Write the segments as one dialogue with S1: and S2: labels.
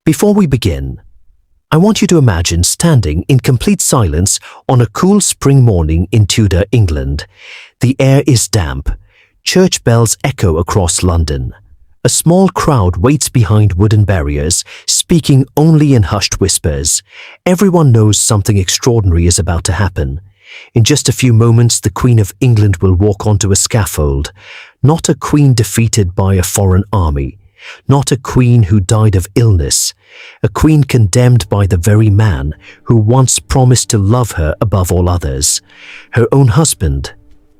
S1: Before we begin, I want you to imagine standing in complete silence on a cool spring morning in Tudor England. The air is damp. Church bells echo across London. A small crowd waits behind wooden barriers, speaking only in hushed whispers. Everyone knows something extraordinary is about to happen. In just a few moments, the Queen of England will walk onto a scaffold. Not a queen defeated by a foreign army. Not a queen who died of illness. A queen condemned by the very man who once promised to love her above all others. Her own husband.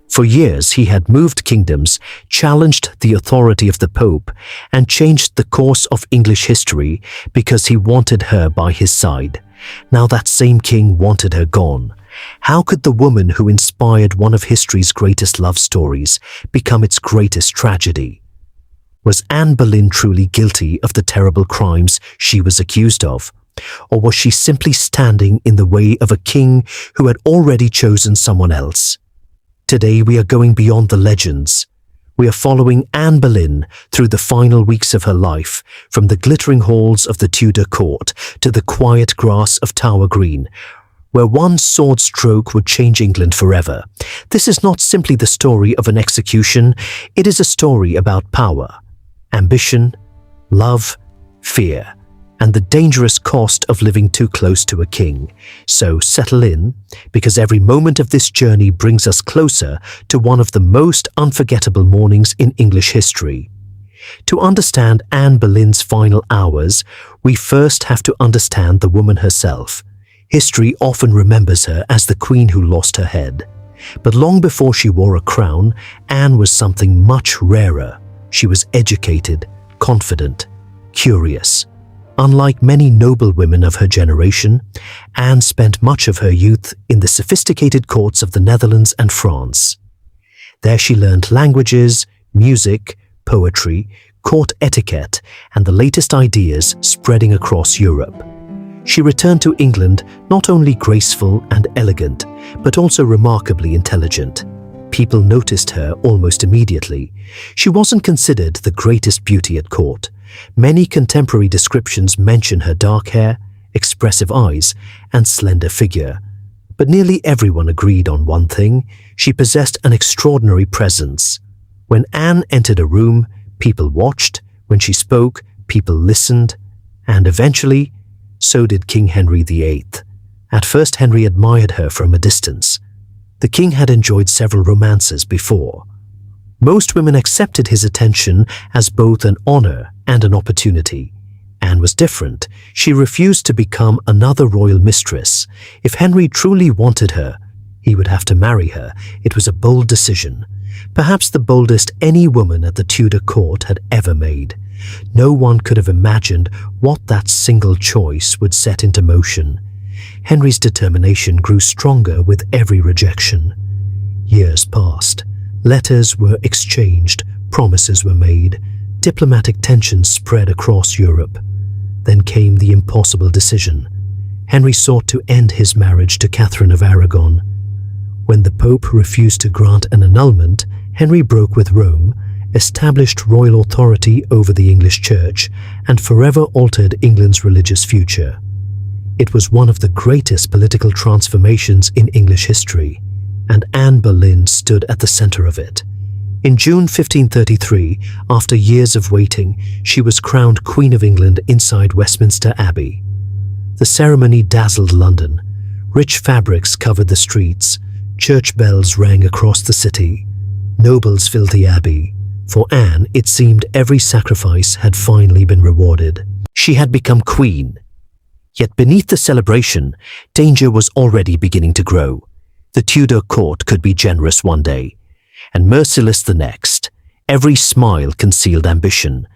S1: For years he had moved kingdoms, challenged the authority of the Pope, and changed the course of English history because he wanted her by his side. Now that same king wanted her gone. How could the woman who inspired one of history's greatest love stories become its greatest tragedy? Was Anne Boleyn truly guilty of the terrible crimes she was accused of? Or was she simply standing in the way of a king who had already chosen someone else? Today we are going beyond the legends. We are following Anne Boleyn through the final weeks of her life, from the glittering halls of the Tudor court to the quiet grass of Tower Green, where one sword stroke would change England forever. This is not simply the story of an execution, it is a story about power, ambition, love, fear, and the dangerous cost of living too close to a king. So settle in, because every moment of this journey brings us closer to one of the most unforgettable mornings in English history. To understand Anne Boleyn's final hours, we first have to understand the woman herself. History often remembers her as the queen who lost her head. But long before she wore a crown, Anne was something much rarer. She was educated, confident, curious. Unlike many noble women of her generation, Anne spent much of her youth in the sophisticated courts of the Netherlands and France. There she learned languages, music, poetry, court etiquette, and the latest ideas spreading across Europe. She returned to England not only graceful and elegant, but also remarkably intelligent. People noticed her almost immediately. She wasn't considered the greatest beauty at court. Many contemporary descriptions mention her dark hair, expressive eyes, and slender figure. But nearly everyone agreed on one thing: she possessed an extraordinary presence. When Anne entered a room, people watched. When she spoke, people listened. And eventually, so did King Henry VIII. At first, Henry admired her from a distance. The king had enjoyed several romances before. Most women accepted his attention as both an honor and an opportunity. Anne was different. She refused to become another royal mistress. If Henry truly wanted her, he would have to marry her. It was a bold decision, perhaps the boldest any woman at the Tudor court had ever made. No one could have imagined what that single choice would set into motion. Henry's determination grew stronger with every rejection. Years passed. Letters were exchanged, promises were made, diplomatic tensions spread across Europe. Then came the impossible decision. Henry sought to end his marriage to Catherine of Aragon. When the Pope refused to grant an annulment, Henry broke with Rome, established royal authority over the English Church, and forever altered England's religious future. It was one of the greatest political transformations in English history, and Anne Boleyn stood at the center of it. In June 1533, after years of waiting, she was crowned Queen of England inside Westminster Abbey. The ceremony dazzled London. Rich fabrics covered the streets. Church bells rang across the city. Nobles filled the abbey. For Anne, it seemed every sacrifice had finally been rewarded. She had become queen. Yet beneath the celebration, danger was already beginning to grow. The Tudor court could be generous one day, and merciless the next. Every smile concealed ambition.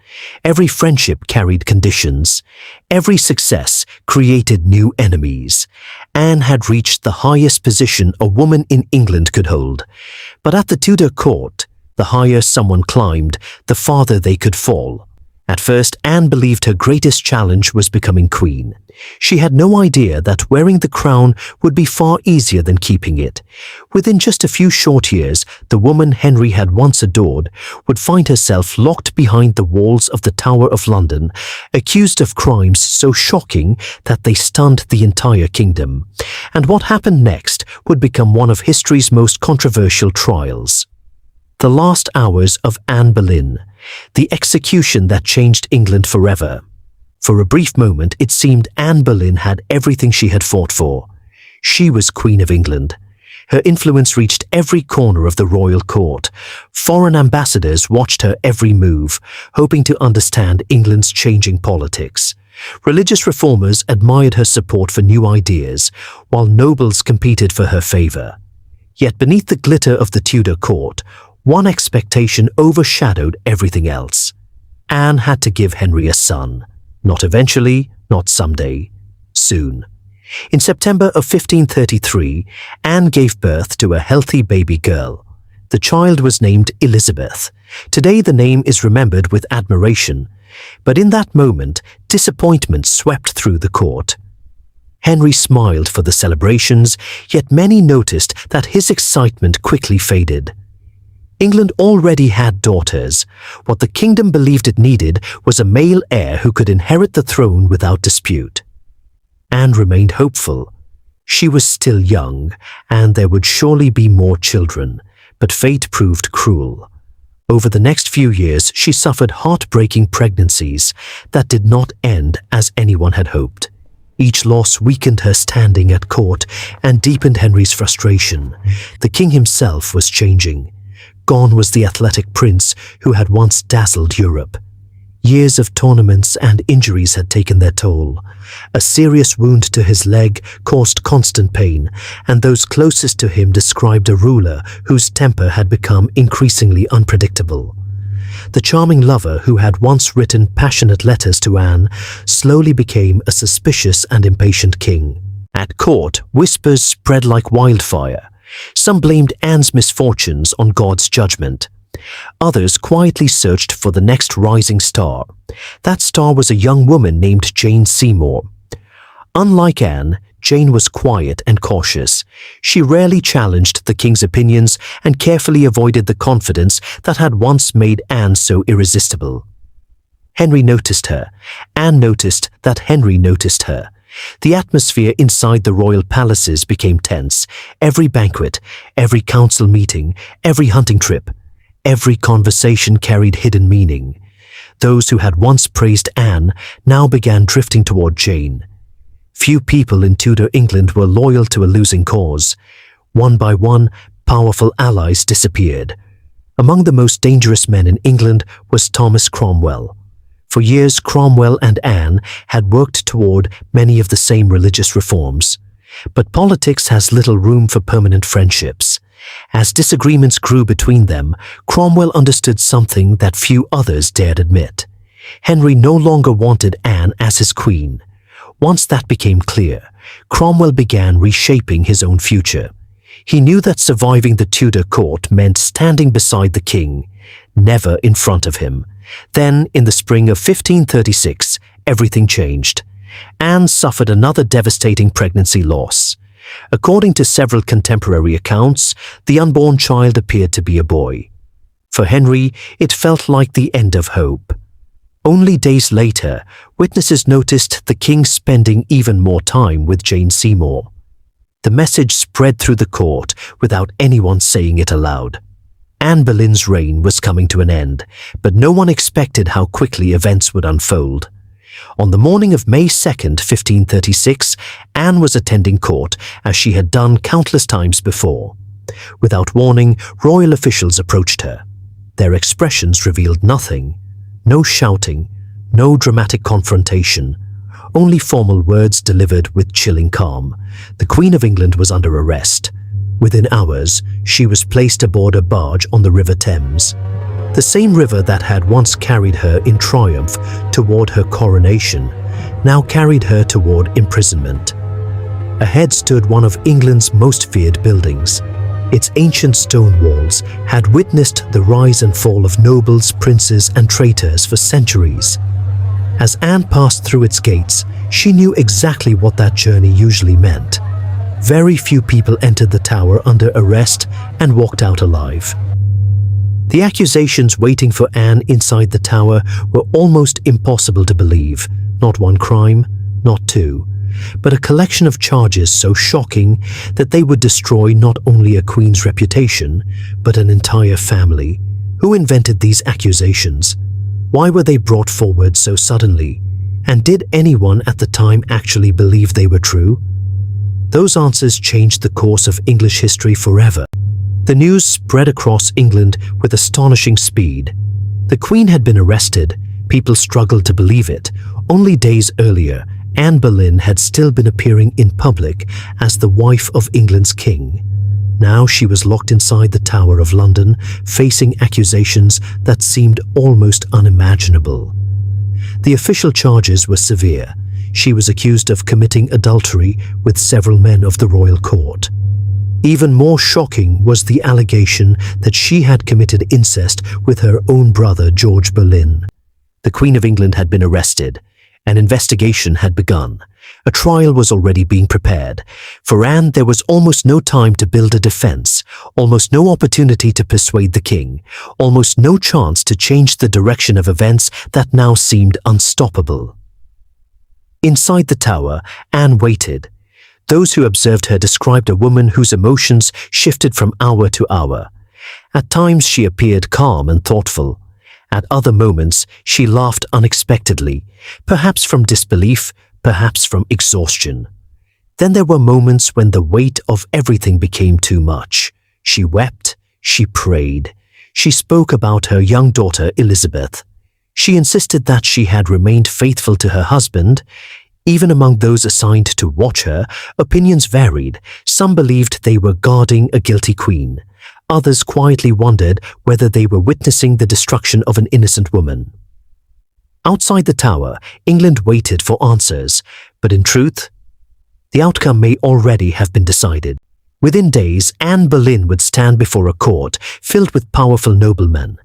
S1: Every friendship carried conditions. Every success created new enemies. Anne had reached the highest position a woman in England could hold. But at the Tudor court, the higher someone climbed, the farther they could fall. At first, Anne believed her greatest challenge was becoming queen. She had no idea that wearing the crown would be far easier than keeping it. Within just a few short years, the woman Henry had once adored would find herself locked behind the walls of the Tower of London, accused of crimes so shocking that they stunned the entire kingdom. And what happened next would become one of history's most controversial trials. The last hours of Anne Boleyn, the execution that changed England forever. For a brief moment, it seemed Anne Boleyn had everything she had fought for. She was Queen of England. Her influence reached every corner of the royal court. Foreign ambassadors watched her every move, hoping to understand England's changing politics. Religious reformers admired her support for new ideas, while nobles competed for her favor. Yet beneath the glitter of the Tudor court, one expectation overshadowed everything else. Anne had to give Henry a son. Not eventually, not someday, soon. In September of 1533, Anne gave birth to a healthy baby girl. The child was named Elizabeth. Today the name is remembered with admiration, but in that moment, disappointment swept through the court. Henry smiled for the celebrations, yet many noticed that his excitement quickly faded. England already had daughters. What the kingdom believed it needed was a male heir who could inherit the throne without dispute. Anne remained hopeful. She was still young, and there would surely be more children, but fate proved cruel. Over the next few years, she suffered heartbreaking pregnancies that did not end as anyone had hoped. Each loss weakened her standing at court and deepened Henry's frustration. The king himself was changing. Gone was the athletic prince who had once dazzled Europe. Years of tournaments and injuries had taken their toll. A serious wound to his leg caused constant pain, and those closest to him described a ruler whose temper had become increasingly unpredictable. The charming lover who had once written passionate letters to Anne slowly became a suspicious and impatient king. At court, whispers spread like wildfire. Some blamed Anne's misfortunes on God's judgment. Others quietly searched for the next rising star. That star was a young woman named Jane Seymour. Unlike Anne, Jane was quiet and cautious. She rarely challenged the king's opinions and carefully avoided the confidence that had once made Anne so irresistible. Henry noticed her. Anne noticed that Henry noticed her. The atmosphere inside the royal palaces became tense. Every banquet, every council meeting, every hunting trip, every conversation carried hidden meaning. Those who had once praised Anne now began drifting toward Jane. Few people in Tudor England were loyal to a losing cause. One by one, powerful allies disappeared. Among the most dangerous men in England was Thomas Cromwell. For years, Cromwell and Anne had worked toward many of the same religious reforms. But politics has little room for permanent friendships. As disagreements grew between them, Cromwell understood something that few others dared admit. Henry no longer wanted Anne as his queen. Once that became clear, Cromwell began reshaping his own future. He knew that surviving the Tudor court meant standing beside the king, never in front of him. Then, in the spring of 1536, everything changed. Anne suffered another devastating pregnancy loss. According to several contemporary accounts, the unborn child appeared to be a boy. For Henry, it felt like the end of hope. Only days later, witnesses noticed the king spending even more time with Jane Seymour. The message spread through the court without anyone saying it aloud. Anne Boleyn's reign was coming to an end, but no one expected how quickly events would unfold. On the morning of May 2nd, 1536, Anne was attending court as she had done countless times before. Without warning, royal officials approached her. Their expressions revealed nothing. No shouting, no dramatic confrontation, only formal words delivered with chilling calm. The Queen of England was under arrest. Within hours, she was placed aboard a barge on the River Thames, the same river that had once carried her in triumph toward her coronation, now carried her toward imprisonment. Ahead stood one of England's most feared buildings. Its ancient stone walls had witnessed the rise and fall of nobles, princes, and traitors for centuries. As Anne passed through its gates, she knew exactly what that journey usually meant. Very few people entered the tower under arrest and walked out alive. The accusations waiting for Anne inside the tower were almost impossible to believe. Not one crime, not two, but a collection of charges so shocking that they would destroy not only a queen's reputation, but an entire family. Who invented these accusations? Why were they brought forward so suddenly? And did anyone at the time actually believe they were true? Those answers changed the course of English history forever. The news spread across England with astonishing speed. The Queen had been arrested. People struggled to believe it. Only days earlier, Anne Boleyn had still been appearing in public as the wife of England's king. Now she was locked inside the Tower of London, facing accusations that seemed almost unimaginable. The official charges were severe. She was accused of committing adultery with several men of the royal court. Even more shocking was the allegation that she had committed incest with her own brother, George Boleyn. The Queen of England had been arrested. An investigation had begun. A trial was already being prepared. For Anne, there was almost no time to build a defense, almost no opportunity to persuade the king, almost no chance to change the direction of events that now seemed unstoppable. Inside the tower, Anne waited. Those who observed her described a woman whose emotions shifted from hour to hour. At times she appeared calm and thoughtful. At other moments she laughed unexpectedly, perhaps from disbelief, perhaps from exhaustion. Then there were moments when the weight of everything became too much. She wept, she prayed. She spoke about her young daughter Elizabeth. She insisted that she had remained faithful to her husband. Even among those assigned to watch her, opinions varied. Some believed they were guarding a guilty queen. Others quietly wondered whether they were witnessing the destruction of an innocent woman. Outside the tower, England waited for answers, but in truth, the outcome may already have been decided. Within days, Anne Boleyn would stand before a court filled with powerful noblemen.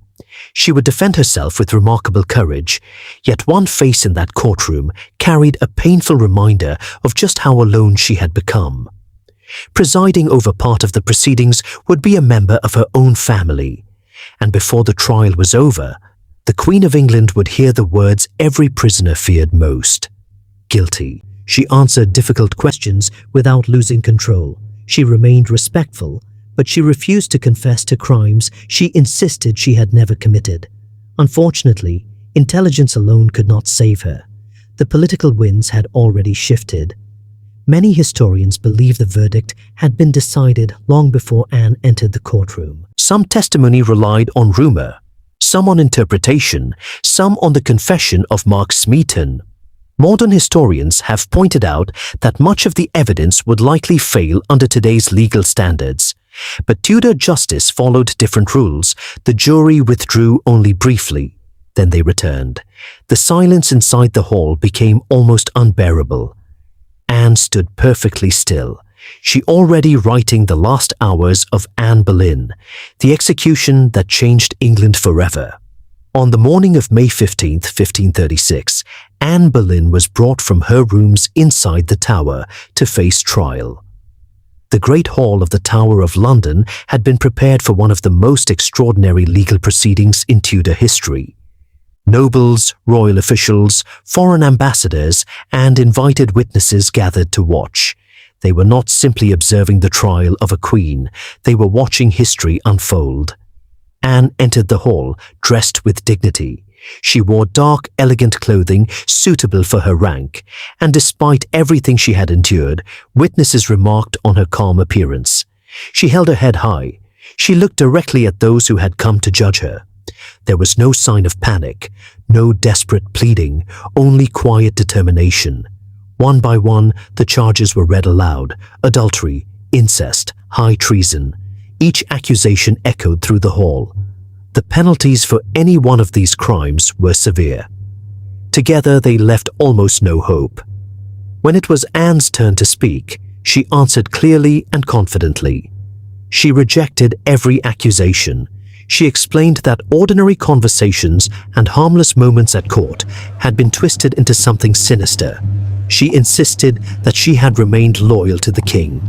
S1: She would defend herself with remarkable courage, yet one face in that courtroom carried a painful reminder of just how alone she had become. Presiding over part of the proceedings would be a member of her own family, and before the trial was over, the Queen of England would hear the words every prisoner feared most. Guilty. She answered difficult questions without losing control. She remained respectful, but she refused to confess to crimes she insisted she had never committed. Unfortunately, intelligence alone could not save her. The political winds had already shifted. Many historians believe the verdict had been decided long before Anne entered the courtroom. Some testimony relied on rumor, some on interpretation, some on the confession of Mark Smeaton. Modern historians have pointed out that much of the evidence would likely fail under today's legal standards. But Tudor justice followed different rules. The jury withdrew only briefly. Then they returned. The silence inside the hall became almost unbearable. Anne stood perfectly still. She already writing the last hours of Anne Boleyn, the execution that changed England forever. On the morning of May 15, 1536, Anne Boleyn was brought from her rooms inside the tower to face trial. The Great Hall of the Tower of London had been prepared for one of the most extraordinary legal proceedings in Tudor history. Nobles, royal officials, foreign ambassadors, and invited witnesses gathered to watch. They were not simply observing the trial of a queen, they were watching history unfold. Anne entered the hall, dressed with dignity. She wore dark, elegant clothing suitable for her rank, and despite everything she had endured, witnesses remarked on her calm appearance. She held her head high. She looked directly at those who had come to judge her. There was no sign of panic, no desperate pleading, only quiet determination. One by one, the charges were read aloud: adultery, incest, high treason. Each accusation echoed through the hall. The penalties for any one of these crimes were severe. Together they left almost no hope. When it was Anne's turn to speak, she answered clearly and confidently. She rejected every accusation. She explained that ordinary conversations and harmless moments at court had been twisted into something sinister. She insisted that she had remained loyal to the king.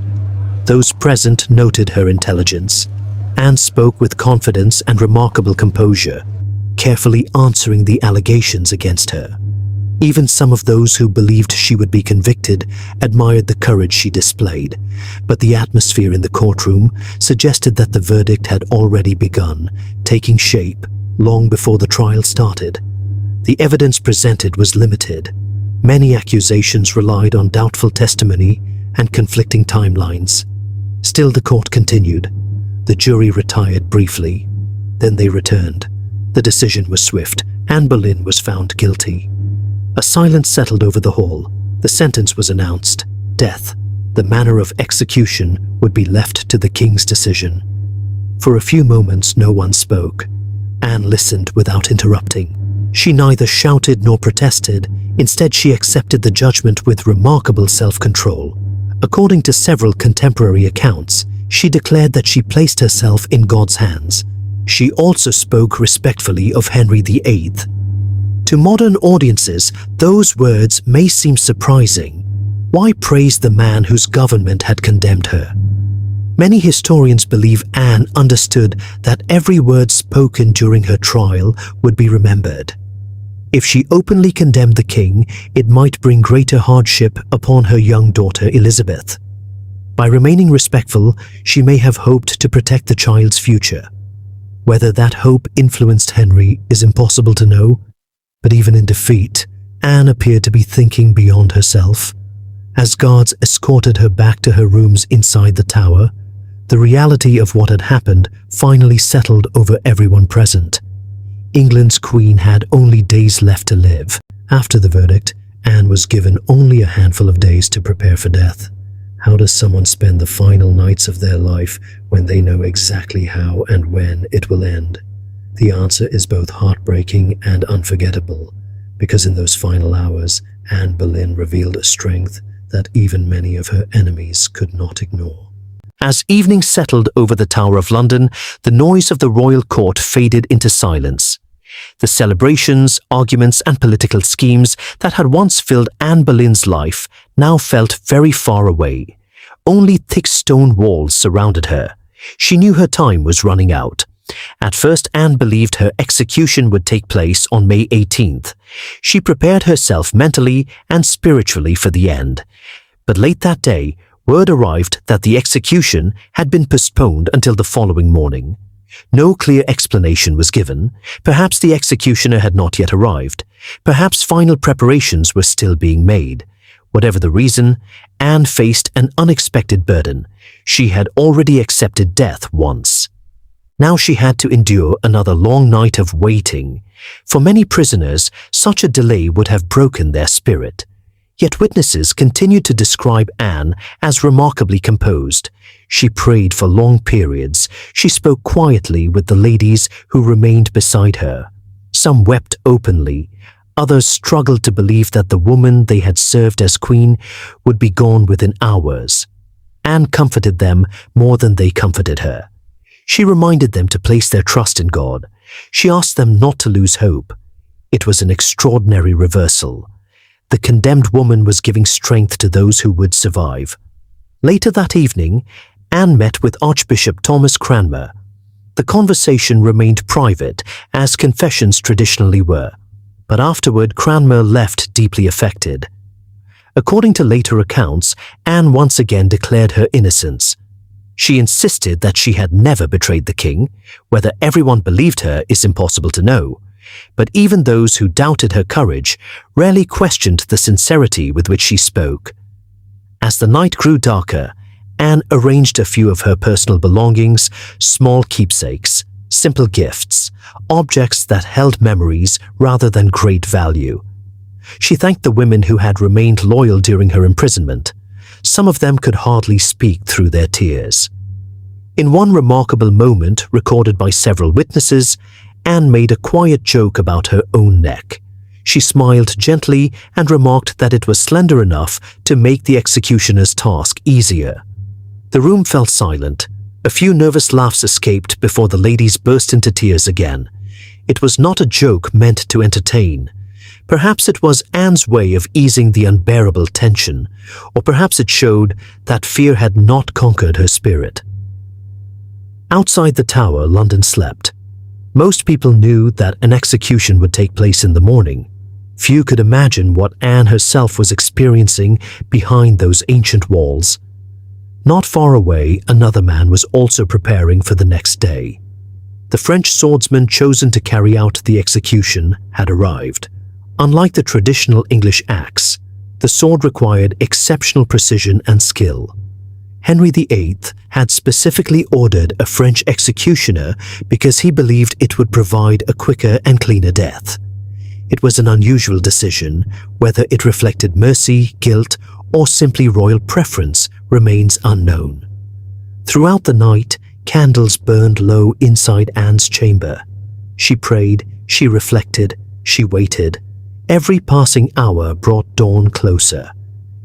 S1: Those present noted her intelligence. Anne spoke with confidence and remarkable composure, carefully answering the allegations against her. Even some of those who believed she would be convicted admired the courage she displayed, but the atmosphere in the courtroom suggested that the verdict had already begun, taking shape long before the trial started. The evidence presented was limited. Many accusations relied on doubtful testimony and conflicting timelines. Still, the court continued. The jury retired briefly. Then they returned. The decision was swift. Anne Boleyn was found guilty. A silence settled over the hall. The sentence was announced. Death. The manner of execution would be left to the king's decision. For a few moments no one spoke. Anne listened without interrupting. She neither shouted nor protested. Instead, she accepted the judgment with remarkable self-control. According to several contemporary accounts, she declared that she placed herself in God's hands. She also spoke respectfully of Henry VIII. To modern audiences, those words may seem surprising. Why praise the man whose government had condemned her? Many historians believe Anne understood that every word spoken during her trial would be remembered. If she openly condemned the king, it might bring greater hardship upon her young daughter Elizabeth. By remaining respectful, she may have hoped to protect the child's future. Whether that hope influenced Henry is impossible to know, but even in defeat, Anne appeared to be thinking beyond herself. As guards escorted her back to her rooms inside the tower, the reality of what had happened finally settled over everyone present. England's queen had only days left to live. After the verdict, Anne was given only a handful of days to prepare for death. How does someone spend the final nights of their life when they know exactly how and when it will end? The answer is both heartbreaking and unforgettable, because in those final hours, Anne Boleyn revealed a strength that even many of her enemies could not ignore. As evening settled over the Tower of London, the noise of the royal court faded into silence. The celebrations, arguments, and political schemes that had once filled Anne Boleyn's life now felt very far away. Only thick stone walls surrounded her. She knew her time was running out. At first, Anne believed her execution would take place on May 18th. She prepared herself mentally and spiritually for the end. But late that day, word arrived that the execution had been postponed until the following morning. No clear explanation was given. Perhaps the executioner had not yet arrived. Perhaps final preparations were still being made. Whatever the reason, Anne faced an unexpected burden. She had already accepted death once. Now she had to endure another long night of waiting. For many prisoners, such a delay would have broken their spirit. Yet witnesses continued to describe Anne as remarkably composed. She prayed for long periods. She spoke quietly with the ladies who remained beside her. Some wept openly. Others struggled to believe that the woman they had served as queen would be gone within hours. Anne comforted them more than they comforted her. She reminded them to place their trust in God. She asked them not to lose hope. It was an extraordinary reversal. The condemned woman was giving strength to those who would survive. Later that evening, Anne met with Archbishop Thomas Cranmer. The conversation remained private, as confessions traditionally were, but afterward Cranmer left deeply affected. According to later accounts, Anne once again declared her innocence. She insisted that she had never betrayed the king. Whether everyone believed her is impossible to know. But even those who doubted her courage rarely questioned the sincerity with which she spoke. As the night grew darker, Anne arranged a few of her personal belongings, small keepsakes, simple gifts, objects that held memories rather than great value. She thanked the women who had remained loyal during her imprisonment. Some of them could hardly speak through their tears. In one remarkable moment recorded by several witnesses, Anne made a quiet joke about her own neck. She smiled gently and remarked that it was slender enough to make the executioner's task easier. The room fell silent. A few nervous laughs escaped before the ladies burst into tears again. It was not a joke meant to entertain. Perhaps it was Anne's way of easing the unbearable tension, or perhaps it showed that fear had not conquered her spirit. Outside the tower, London slept. Most people knew that an execution would take place in the morning. Few could imagine what Anne herself was experiencing behind those ancient walls. Not far away, another man was also preparing for the next day. The French swordsman chosen to carry out the execution had arrived. Unlike the traditional English axe, the sword required exceptional precision and skill. Henry VIII had specifically ordered a French executioner because he believed it would provide a quicker and cleaner death. It was an unusual decision. Whether it reflected mercy, guilt, or simply royal preference remains unknown. Throughout the night, candles burned low inside Anne's chamber. She prayed, she reflected, she waited. Every passing hour brought dawn closer.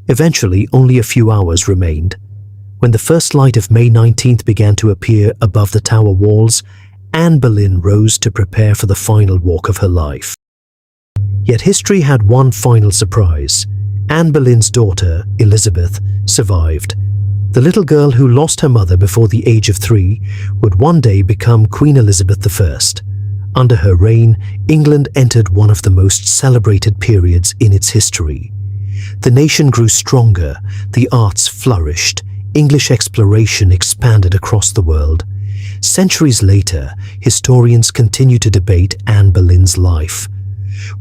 S1: Eventually, only a few hours remained. When the first light of May 19th began to appear above the tower walls, Anne Boleyn rose to prepare for the final walk of her life. Yet history had one final surprise. Anne Boleyn's daughter, Elizabeth, survived. The little girl who lost her mother before the age of 3 would one day become Queen Elizabeth I. Under her reign, England entered one of the most celebrated periods in its history. The nation grew stronger, the arts flourished, English exploration expanded across the world. Centuries later, historians continue to debate Anne Boleyn's life.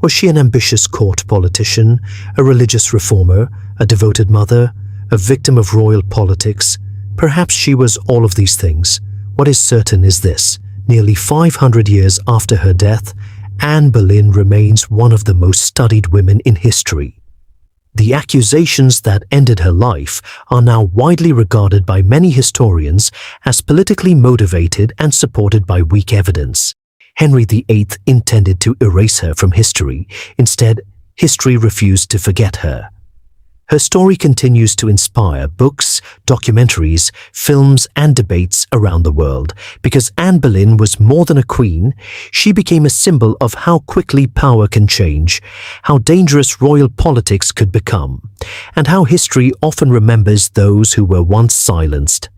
S1: Was she an ambitious court politician, a religious reformer, a devoted mother, a victim of royal politics? Perhaps she was all of these things. What is certain is this: nearly 500 years after her death, Anne Boleyn remains one of the most studied women in history. The accusations that ended her life are now widely regarded by many historians as politically motivated and supported by weak evidence. Henry VIII intended to erase her from history. Instead, history refused to forget her. Her story continues to inspire books, documentaries, films, and debates around the world. Because Anne Boleyn was more than a queen, she became a symbol of how quickly power can change, how dangerous royal politics could become, and how history often remembers those who were once silenced.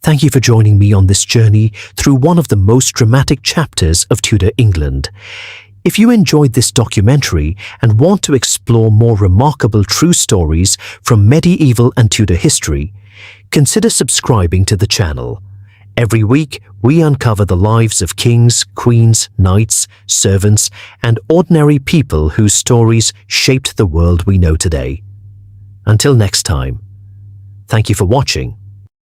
S1: Thank you for joining me on this journey through one of the most dramatic chapters of Tudor England. If you enjoyed this documentary and want to explore more remarkable true stories from medieval and Tudor history, consider subscribing to the channel. Every week, we uncover the lives of kings, queens, knights, servants, and ordinary people whose stories shaped the world we know today. Until next time, thank you for watching.